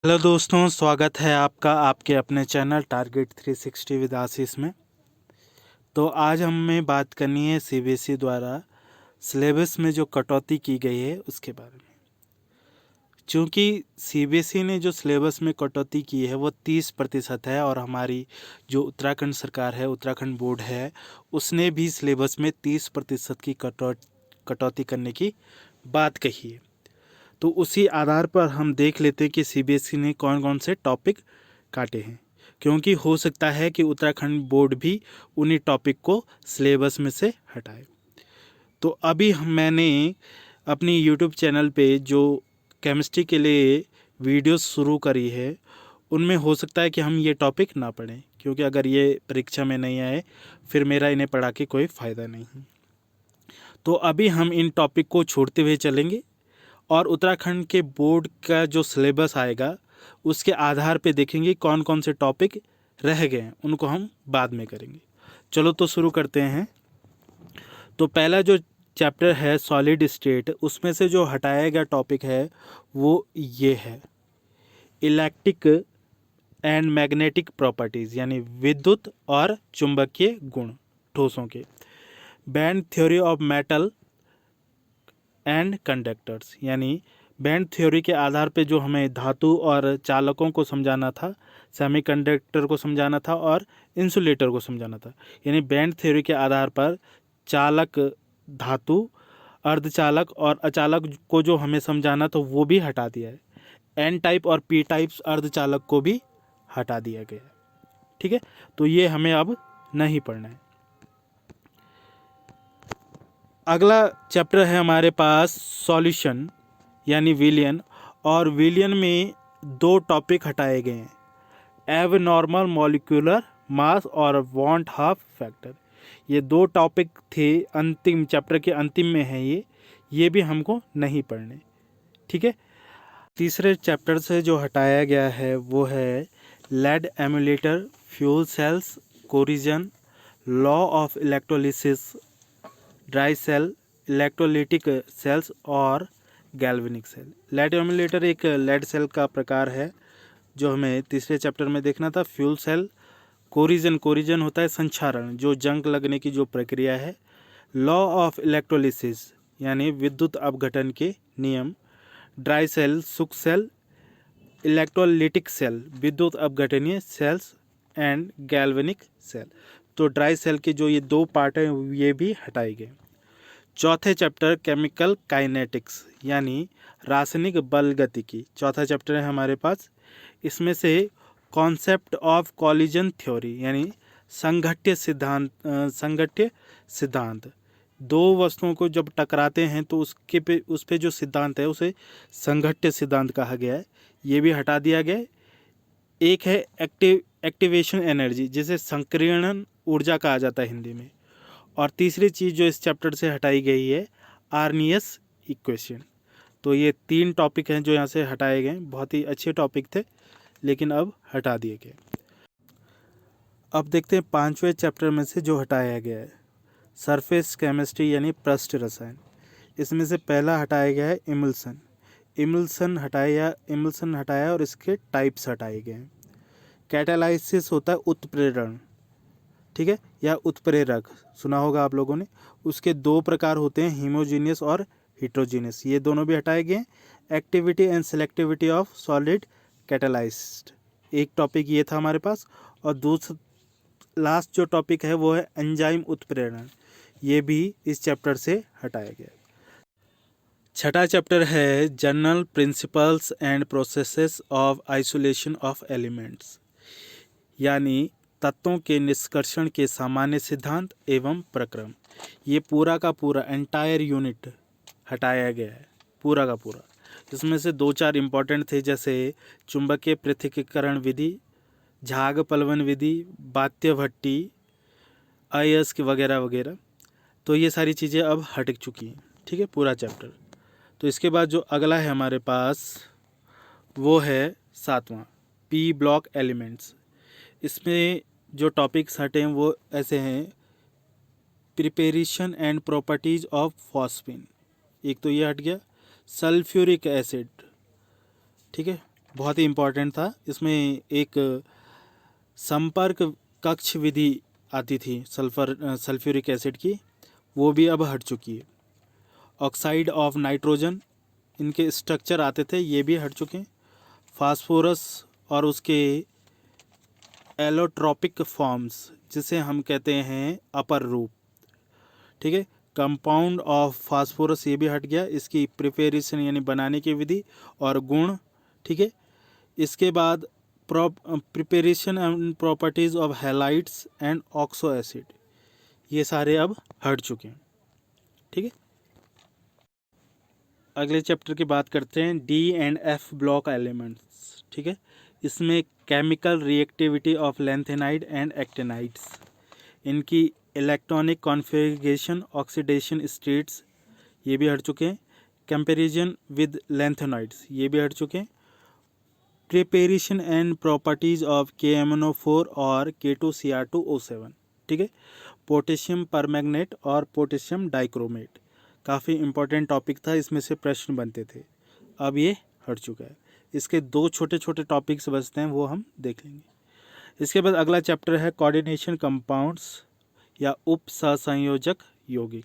Hello दोस्तों, स्वागत है आपका आपके अपने चैनल टारगेट 360 विद आशीष में। तो आज हमें बात करनी है सीबीएसई द्वारा सिलेबस में जो कटौती की गई है उसके बारे में। क्योंकि सीबीएसई ने जो सिलेबस में कटौती की है वो 30% है और हमारी जो उत्तराखंड सरकार है, उत्तराखंड बोर्ड है, उसने भी सिलेबस में 30% की कटौती करने की बात कही है। तो उसी आधार पर हम देख लेते हैं कि सीबीएसई ने कौन कौन से टॉपिक काटे हैं, क्योंकि हो सकता है कि उत्तराखंड बोर्ड भी उन्हीं टॉपिक को सिलेबस में से हटाए। तो अभी मैंने अपनी यूट्यूब चैनल पे जो केमिस्ट्री के लिए वीडियोस शुरू करी है उनमें हो सकता है कि हम ये टॉपिक ना पढ़ें, क्योंकि अगर ये परीक्षा में नहीं आए फिर मेरा इन्हें पढ़ा के कोई फ़ायदा नहीं है। तो अभी हम इन टॉपिक को छोड़ते हुए चलेंगे और उत्तराखंड के बोर्ड का जो सिलेबस आएगा उसके आधार पे देखेंगे कौन कौन से टॉपिक रह गए हैं, उनको हम बाद में करेंगे। चलो तो शुरू करते हैं। तो पहला जो चैप्टर है सॉलिड स्टेट, उसमें से जो हटाया गया टॉपिक है वो ये है इलेक्ट्रिक एंड मैग्नेटिक प्रॉपर्टीज़, यानी विद्युत और चुंबकीय गुण ठोसों के। Band theory of metal and conductors, यानी बैंड थ्योरी के आधार पे जो हमें धातु और चालकों को समझाना था, सेमीकंडक्टर को समझाना था और इंसुलेटर को समझाना था। यानी बैंड थ्योरी के आधार पर चालक, धातु, अर्धचालक और अचालक को जो हमें समझाना तो वो भी हटा दिया है। एन टाइप और पी टाइप्स अर्धचालक को भी हटा दिया गया है। ठीक है, तो ये हमें अब नहीं पढ़ना है। अगला चैप्टर है हमारे पास सॉल्यूशन यानी विलियन, और विलियन में दो टॉपिक हटाए गए हैं, एव नॉर्मल मॉलिक्यूलर मास और वॉन्ट हाफ फैक्टर। ये दो टॉपिक थे, अंतिम चैप्टर के अंतिम में है ये भी हमको नहीं पढ़ने। ठीक है, तीसरे चैप्टर से जो हटाया गया है वो है lead emulator, fuel cells, corrosion, law of electrolysis, dry cell, electrolytic cells और गैल्वेनिक सेल। लेड एमुलेटर एक लेड सेल का प्रकार है जो हमें तीसरे चैप्टर में देखना था। फ्यूल सेल, कोरिजन होता है संक्षारण, जो जंग लगने की जो प्रक्रिया है। लॉ ऑफ इलेक्ट्रोलिसिस यानी विद्युत अपघटन के नियम। ड्राई सेल, शुष्क सेल, इलेक्ट्रोलिटिक सेल, विद्युत अपघटनीय सेल्स एंड गैल्वेनिक सेल। तो ड्राई सेल के जो ये दो पार्ट हैं ये भी हटाए गए। चौथे चैप्टर केमिकल काइनेटिक्स यानी रासायनिक बल गतिकी, चौथा चैप्टर है हमारे पास। इसमें से कॉन्सेप्ट ऑफ कॉलिजन थ्योरी यानी संघट्य सिद्धांत, दो वस्तुओं को जब टकराते हैं तो उस पे जो सिद्धांत है उसे संघट्य सिद्धांत कहा गया है, ये भी हटा दिया गया। एक है एक्टिवेशन एनर्जी, जिसे संकीर्णन ऊर्जा कहा जाता है हिंदी में। और तीसरी चीज़ जो इस चैप्टर से हटाई गई है आर्नियस इक्वेशन। तो ये तीन टॉपिक हैं जो यहाँ से हटाए गए। बहुत ही अच्छे टॉपिक थे लेकिन अब हटा दिए गए। अब देखते हैं पांचवें चैप्टर में से जो हटाया गया है सरफेस केमिस्ट्री यानी पृष्ठ रसायन। इसमें से पहला हटाया गया है इमल्सन हटाया और इसके टाइप्स हटाए गए हैं। कैटालाइसिस होता है उत्प्रेरण, ठीक है, या उत्प्रेरक, सुना होगा आप लोगों ने। उसके दो प्रकार होते हैं, हीमोजीनियस और हिट्रोजीनियस, ये दोनों भी हटाए गए। Activity and selectivity of solid catalysed, एक टॉपिक ये था हमारे पास। और दूसरा लास्ट जो टॉपिक है वो है एंजाइम उत्प्रेरण, ये भी इस चैप्टर से हटाया गया। छठा चैप्टर है general principles and processes of isolation of elements, यानी तत्वों के निष्कर्षण के सामान्य सिद्धांत एवं प्रक्रम। ये पूरा का पूरा एंटायर यूनिट हटाया गया है, पूरा का पूरा। इसमें से दो चार इम्पॉर्टेंट थे, जैसे चुंबकीय पृथक्करण विधि, झाग पलवन विधि, बात्य भट्टी, अयस्क वगैरह वगैरह। तो ये सारी चीज़ें अब हट चुकी हैं। ठीक है, पूरा चैप्टर। तो इसके बाद जो अगला है हमारे पास वो है सातवां, पी ब्लॉक एलिमेंट्स। इसमें जो टॉपिक्स हटे हैं वो ऐसे हैं, preparation and properties of phosphine, एक तो ये हट गया। सल्फ्यूरिक एसिड, ठीक है, बहुत ही इम्पोर्टेंट था। इसमें एक संपर्क कक्ष विधि आती थी सल्फ्यूरिक एसिड की, वो भी अब हट चुकी है। ऑक्साइड ऑफ नाइट्रोजन, इनके स्ट्रक्चर आते थे, ये भी हट चुके हैं। फास्फोरस और उसके एलोट्रॉपिक फॉर्म्स, जिसे हम कहते हैं अपर रूप, ठीक है। कंपाउंड ऑफ फास्फोरस, ये भी हट गया। इसकी प्रिपरेशन यानी बनाने की विधि और गुण, ठीक है। इसके बाद preparation and properties of halides and oxo acid, ये सारे अब हट चुके हैं, ठीक है। अगले चैप्टर की बात करते हैं, D and F block elements, ठीक है। इसमें chemical reactivity of lanthanide and actinides, इनकी इलेक्ट्रॉनिक कॉन्फ़िगरेशन, ऑक्सीडेशन स्टेट्स, ये भी हट चुके हैं। कंपैरिजन विद लैंथेनाइड्स, ये भी हट चुके हैं। Preparation and properties of KMnO4 और K2Cr2O7, ठीक है। पोटेशियम परमैंगनेट और पोटेशियम डाइक्रोमेट, काफ़ी इम्पोर्टेंट टॉपिक था, इसमें से प्रश्न बनते थे, अब ये हट चुका है। इसके दो छोटे छोटे टॉपिक्स बचते हैं, वो हम देख लेंगे। इसके बाद अगला चैप्टर है कोऑर्डिनेशन कंपाउंड्स या उप सहसंयोजक यौगिक।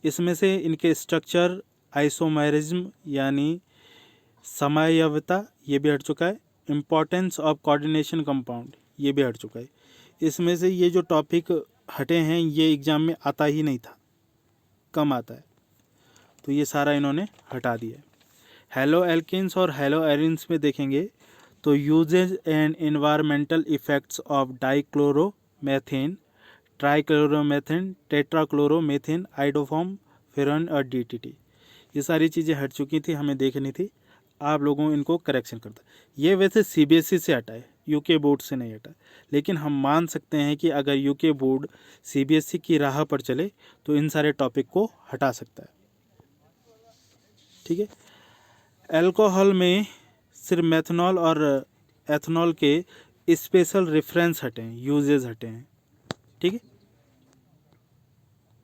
इसमें से इनके स्ट्रक्चर, आइसोमेरिज्म यानी समयवता, ये भी हट चुका है। इम्पोर्टेंस ऑफ कोऑर्डिनेशन कंपाउंड, ये भी हट चुका है। इसमें से ये जो टॉपिक हटे हैं, ये एग्ज़ाम में आता ही नहीं था, कम आता है, तो ये सारा इन्होंने हटा दिया है। हेलो एल्किन्स और हेलो एरिन्स में देखेंगे तो uses and environmental effects of dichloromethane, trichloromethane, tetrachloromethane, iodoform, freon और DTT, ये सारी चीज़ें हट चुकी थी, हमें देखनी थी। आप लोगों इनको करेक्शन करता। ये वैसे CBSE से हटा है, UK बोर्ड से नहीं हटा, लेकिन हम मान सकते हैं कि अगर UK बोर्ड CBSE की राह पर चले तो इन सारे टॉपिक को हटा सकता है, ठीक है। अल्कोहल में सिर्फ मेथनॉल और एथनॉल के स्पेशल रेफरेंस हटे हैं, यूजेस हटे हैं, ठीक है।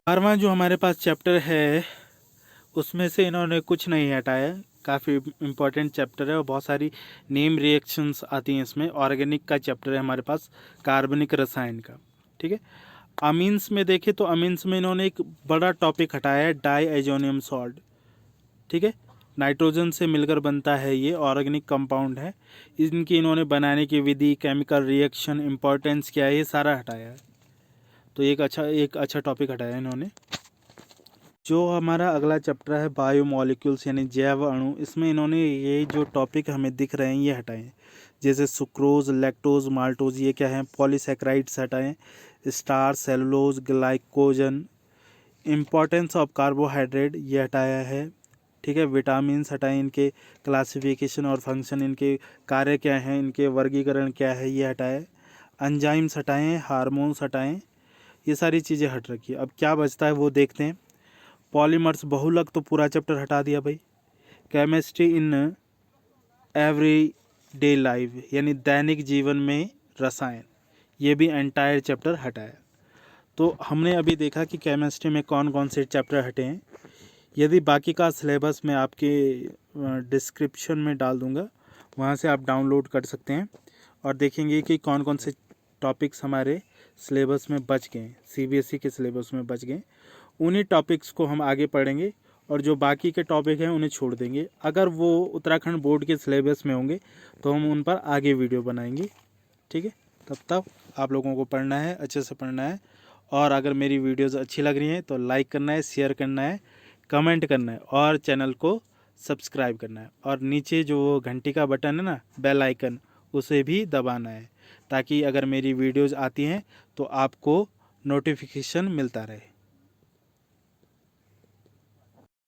12वां जो हमारे पास चैप्टर है, उसमें से इन्होंने कुछ नहीं हटाया, काफ़ी इम्पोर्टेंट चैप्टर है और बहुत सारी नेम रिएक्शंस आती हैं इसमें। ऑर्गेनिक का चैप्टर है हमारे पास, कार्बनिक रसायन का, ठीक है। अमीन्स में देखें तो अमीन्स में इन्होंने एक बड़ा टॉपिक हटाया है, डाईएजोनियम सॉल्ट, ठीक है। नाइट्रोजन से मिलकर बनता है, ये ऑर्गेनिक कंपाउंड है। इनकी इन्होंने बनाने की विधि, केमिकल रिएक्शन, इम्पोर्टेंस क्या है, ये सारा हटाया है, तो एक अच्छा टॉपिक हटाया इन्होंने। जो हमारा अगला चैप्टर है बायोमोलिक्यूल्स यानी जैव अणु, इसमें इन्होंने ये जो टॉपिक हमें दिख रहे हैं ये हटाए हैं, जैसे सुक्रोज, लैक्टोज, माल्टोज, ये क्या है, पॉलीसैकेराइड्स हटाएं, star, cellulose, glycogen, importance of carbohydrate, ये हटाया है, ठीक है। विटामिन्स हटाएं, इनके क्लासिफिकेशन और फंक्शन, इनके कार्य क्या हैं, इनके वर्गीकरण क्या है, ये हटाएं। एंजाइम्स हटाएं, हार्मोन्स हटाएं, ये सारी चीज़ें हट रखी है। अब क्या बचता है वो देखते हैं। पॉलीमर्स, बहुलक तो पूरा चैप्टर हटा दिया भाई। Chemistry in every day life यानी दैनिक जीवन में रसायन, ये भी एंटायर चैप्टर हटाया। तो हमने अभी देखा कि केमिस्ट्री में कौन कौन से चैप्टर हटे हैं। यदि बाकी का सिलेबस मैं आपके डिस्क्रिप्शन में डाल दूंगा, वहाँ से आप डाउनलोड कर सकते हैं और देखेंगे कि कौन कौन से टॉपिक्स हमारे सिलेबस में बच गए हैं, CBSE के सिलेबस में बच गए। उन्हीं टॉपिक्स को हम आगे पढ़ेंगे और जो बाकी के टॉपिक हैं उन्हें छोड़ देंगे। अगर वो उत्तराखंड बोर्ड के सिलेबस में होंगे तो हम उन पर आगे वीडियो बनाएंगे, ठीक है। तब तक आप लोगों को पढ़ना है, अच्छे से पढ़ना है, और अगर मेरी वीडियोज़ अच्छी लग रही हैं तो लाइक करना है, शेयर करना है, कमेंट करना है और चैनल को सब्सक्राइब करना है। और नीचे जो घंटी का बटन है ना, बेल आइकन, उसे भी दबाना है, ताकि अगर मेरी वीडियोज़ आती हैं तो आपको नोटिफिकेशन मिलता रहे।